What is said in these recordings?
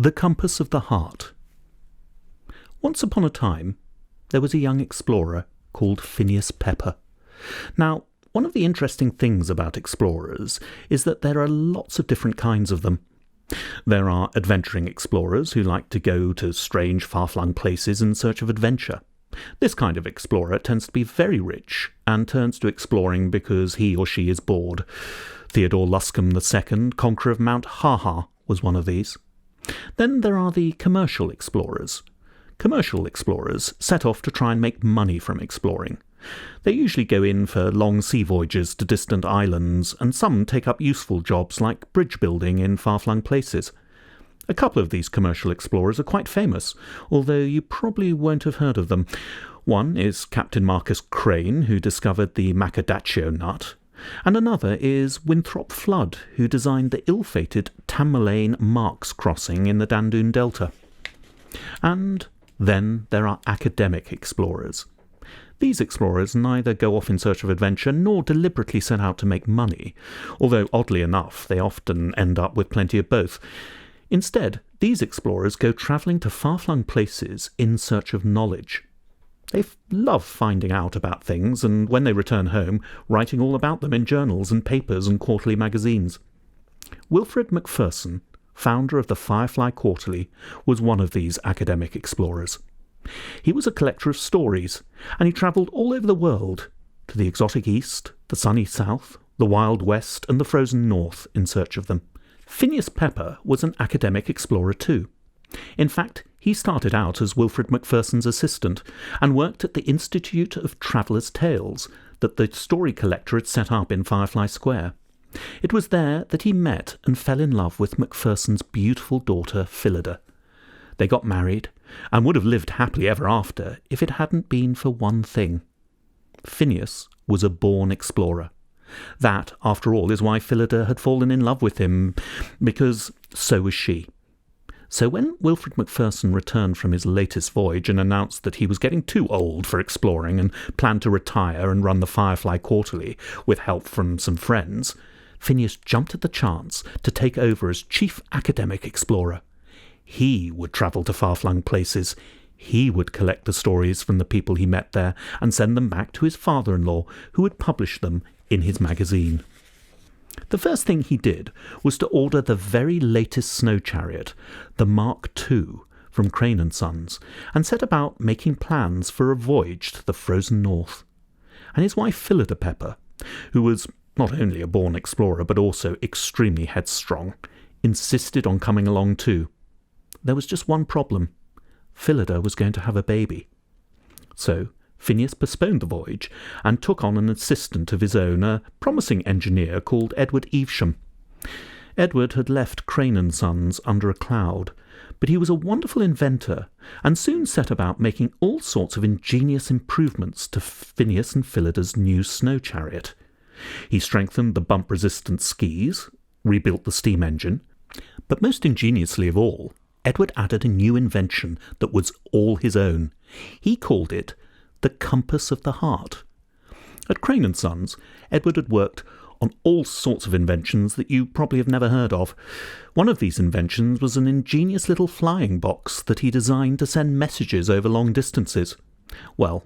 The Compass of the Heart. Once upon a time, there was a young explorer called Phineas Pepper. Now, one of the interesting things about explorers is that there are lots of different kinds of them. There are adventuring explorers who like to go to strange, far-flung places in search of adventure. This kind of explorer tends to be very rich and turns to exploring because he or she is bored. Theodore Luscombe II, conqueror of Mount Ha-Ha, was one of these. Then there are the commercial explorers. Commercial explorers set off to try and make money from exploring. They usually go in for long sea voyages to distant islands, and some take up useful jobs like bridge building in far-flung places. A couple of these commercial explorers are quite famous, although you probably won't have heard of them. One is Captain Marcus Crane, who discovered the macadamia nut, and another is Winthrop Flood, who designed the ill-fated Tamerlane Marks crossing in the Dandoon Delta. And then there are academic explorers. These explorers neither go off in search of adventure nor deliberately set out to make money, although oddly enough they often end up with plenty of both. Instead, these explorers go travelling to far-flung places in search of knowledge. They love finding out about things, and when they return home, writing all about them in journals and papers and quarterly magazines. Wilfred Macpherson, founder of the Firefly Quarterly, was one of these academic explorers. He was a collector of stories, and he travelled all over the world, to the exotic East, the sunny South, the wild West, and the frozen North in search of them. Phineas Pepper was an academic explorer too. In fact, he started out as Wilfred Macpherson's assistant and worked at the Institute of Travellers' Tales that the story collector had set up in Firefly Square. It was there that he met and fell in love with Macpherson's beautiful daughter Phillida. They got married and would have lived happily ever after if it hadn't been for one thing. Phineas was a born explorer. That, after all, is why Phillida had fallen in love with him, because so was she. So when Wilfred Macpherson returned from his latest voyage and announced that he was getting too old for exploring and planned to retire and run the Firefly Quarterly with help from some friends, Phineas jumped at the chance to take over as chief academic explorer. He would travel to far-flung places. He would collect the stories from the people he met there and send them back to his father-in-law, who would publish them in his magazine. The first thing he did was to order the very latest snow chariot, the Mark II, from Crane & Sons, and set about making plans for a voyage to the frozen North. And his wife Phillida Pepper, who was not only a born explorer but also extremely headstrong, insisted on coming along too. There was just one problem. Phillida was going to have a baby. So Phineas postponed the voyage and took on an assistant of his own, a promising engineer called Edward Evesham. Edward had left Crane & Sons under a cloud, but he was a wonderful inventor and soon set about making all sorts of ingenious improvements to Phineas and Phillida's new snow chariot. He strengthened the bump-resistant skis, rebuilt the steam engine, but most ingeniously of all, Edward added a new invention that was all his own. He called it the Compass of the Heart. At Crane & Sons, Edward had worked on all sorts of inventions that you probably have never heard of. One of these inventions was an ingenious little flying box that he designed to send messages over long distances. Well,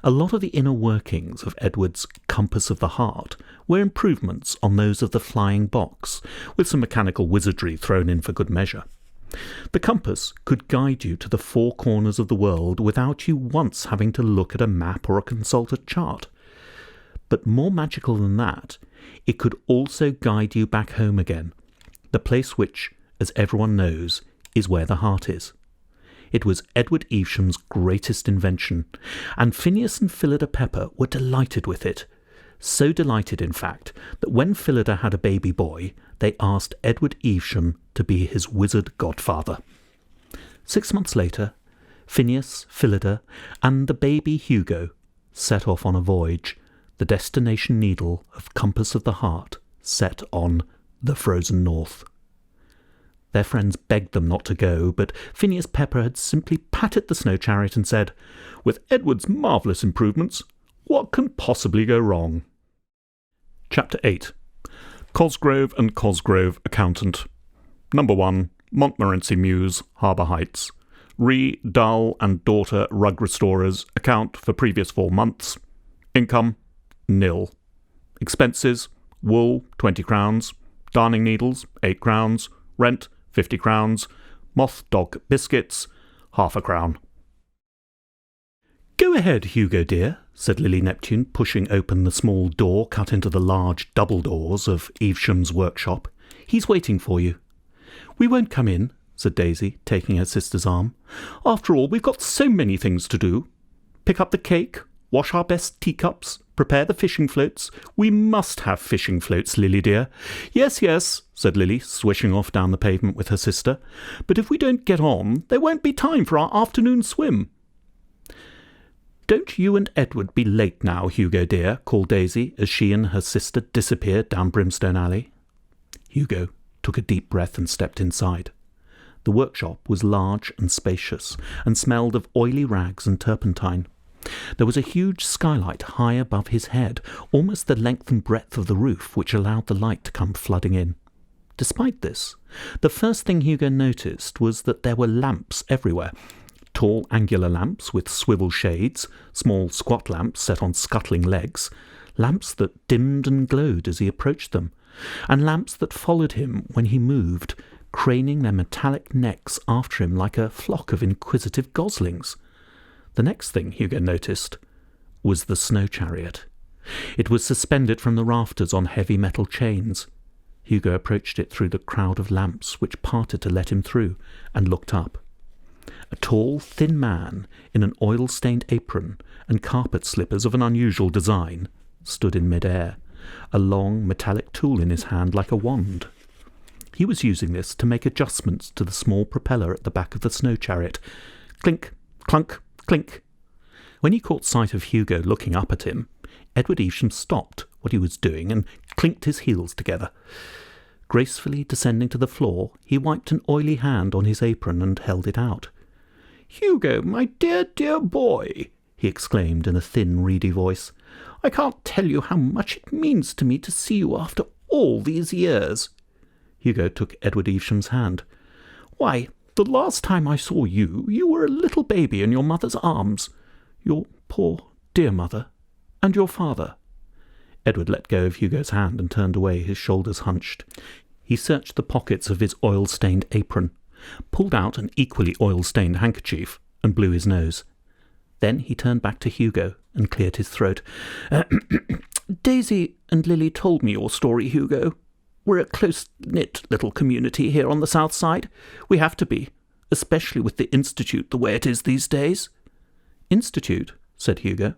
a lot of the inner workings of Edward's Compass of the Heart were improvements on those of the flying box, with some mechanical wizardry thrown in for good measure. The compass could guide you to the four corners of the world without you once having to look at a map or consult a chart. But more magical than that, it could also guide you back home again, the place which, as everyone knows, is where the heart is. It was Edward Evesham's greatest invention, and Phineas and Phillida Pepper were delighted with it. So delighted, in fact, that when Phillida had a baby boy, they asked Edward Evesham to be his wizard godfather. 6 months later, Phineas, Phillida, and the baby Hugo set off on a voyage, the destination needle of Compass of the Heart set on the frozen North. Their friends begged them not to go, but Phineas Pepper had simply patted the snow chariot and said, "With Edward's marvellous improvements, what can possibly go wrong?" Chapter 8. Cosgrove and Cosgrove Accountant. Number 1. Montmorency Mews, Harbour Heights. Dull and daughter rug restorers. Account for previous 4 months. Income, nil. Expenses, wool, 20 crowns. Darning needles, 8 crowns. Rent, 50 crowns. Moth dog biscuits, half a crown. "Go ahead, Hugo dear," said Lily Neptune, pushing open the small door cut into the large double doors of Evesham's workshop. "He's waiting for you." "We won't come in," said Daisy, taking her sister's arm. "After all, we've got so many things to do. Pick up the cake, wash our best teacups, prepare the fishing floats. We must have fishing floats, Lily dear." "Yes, yes," said Lily, swishing off down the pavement with her sister. "But if we don't get on, there won't be time for our afternoon swim." "Don't you and Edward be late now, Hugo dear," called Daisy as she and her sister disappeared down Brimstone Alley. Hugo took a deep breath and stepped inside. The workshop was large and spacious, and smelled of oily rags and turpentine. There was a huge skylight high above his head, almost the length and breadth of the roof, which allowed the light to come flooding in. Despite this, the first thing Hugo noticed was that there were lamps everywhere. Tall angular lamps with swivel shades, small squat lamps set on scuttling legs, lamps that dimmed and glowed as he approached them, and lamps that followed him when he moved, craning their metallic necks after him like a flock of inquisitive goslings. The next thing Hugo noticed was the snow chariot. It was suspended from the rafters on heavy metal chains. Hugo approached it through the crowd of lamps which parted to let him through, and looked up. A tall, thin man in an oil-stained apron and carpet slippers of an unusual design stood in mid-air, a long metallic tool in his hand like a wand. He was using this to make adjustments to the small propeller at the back of the snow chariot. Clink, clunk, clink. When he caught sight of Hugo looking up at him, Edward Evesham stopped what he was doing and clinked his heels together. Gracefully descending to the floor, he wiped an oily hand on his apron and held it out. "Hugo, my dear, dear boy," he exclaimed in a thin, reedy voice, "I can't tell you how much it means to me to see you after all these years." Hugo took Edward Evesham's hand. "Why, the last time I saw you, you were a little baby in your mother's arms. Your poor, dear mother. And your father." Edward let go of Hugo's hand and turned away, his shoulders hunched. He searched the pockets of his oil-stained apron, pulled out an equally oil-stained handkerchief, and blew his nose. Then he turned back to Hugo and cleared his throat. "Daisy and Lily told me your story, Hugo. We're a close-knit little community here on the south side. We have to be, especially with the Institute the way it is these days." "Institute?" said Hugo.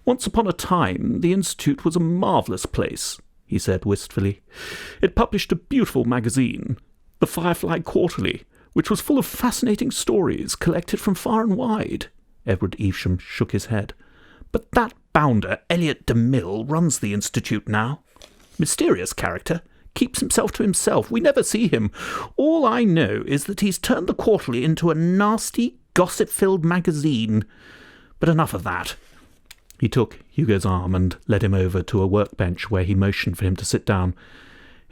"Once upon a time, the Institute was a marvellous place," he said wistfully. "It published a beautiful magazine, the Firefly Quarterly, which was full of fascinating stories collected from far and wide." Edward Evesham shook his head. "But that bounder, Elliot DeMille, runs the Institute now. Mysterious character. Keeps himself to himself. We never see him. All I know is that he's turned the Quarterly into a nasty, gossip-filled magazine. But enough of that." He took Hugo's arm and led him over to a workbench where he motioned for him to sit down.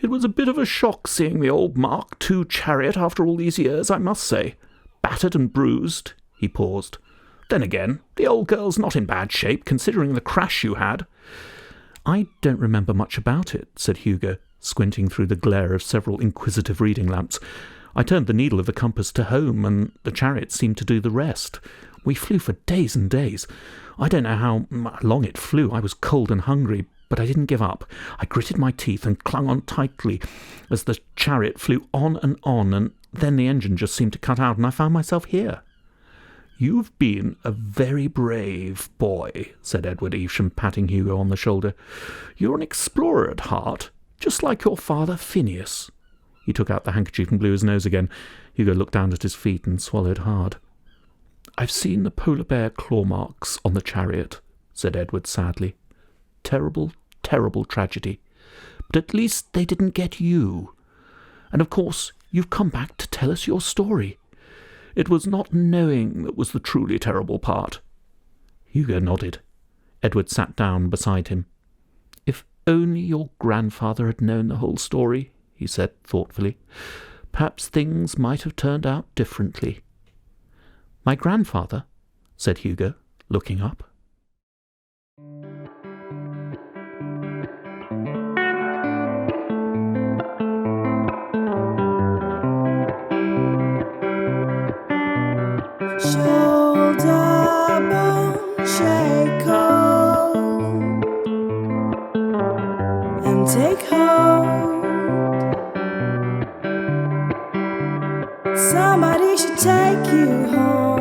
"It was a bit of a shock seeing the old Mark II chariot after all these years, I must say. Battered and bruised." He paused. "Then again, the old girl's not in bad shape, considering the crash you had." "I don't remember much about it," said Hugo, squinting through the glare of several inquisitive reading lamps. "I turned the needle of the compass to home, and the chariot seemed to do the rest. We flew for days and days. I don't know how long it flew. I was cold and hungry, but I didn't give up. I gritted my teeth and clung on tightly as the chariot flew on, and then the engine just seemed to cut out, and I found myself here." "You've been a very brave boy," said Edward Evesham, patting Hugo on the shoulder. "You're an explorer at heart, just like your father Phineas." He took out the handkerchief and blew his nose again. Hugo looked down at his feet and swallowed hard. "I've seen the polar bear claw marks on the chariot," said Edward sadly. "Terrible, terrible tragedy. But at least they didn't get you. And of course you've come back to tell us your story. It was not knowing that was the truly terrible part." Hugo nodded. Edward sat down beside him. "If only your grandfather had known the whole story," he said thoughtfully. perhaps things might have turned out differently. My grandfather, said Hugo, looking up. Shoulder bone shake hold and take hold. Somebody should take you home.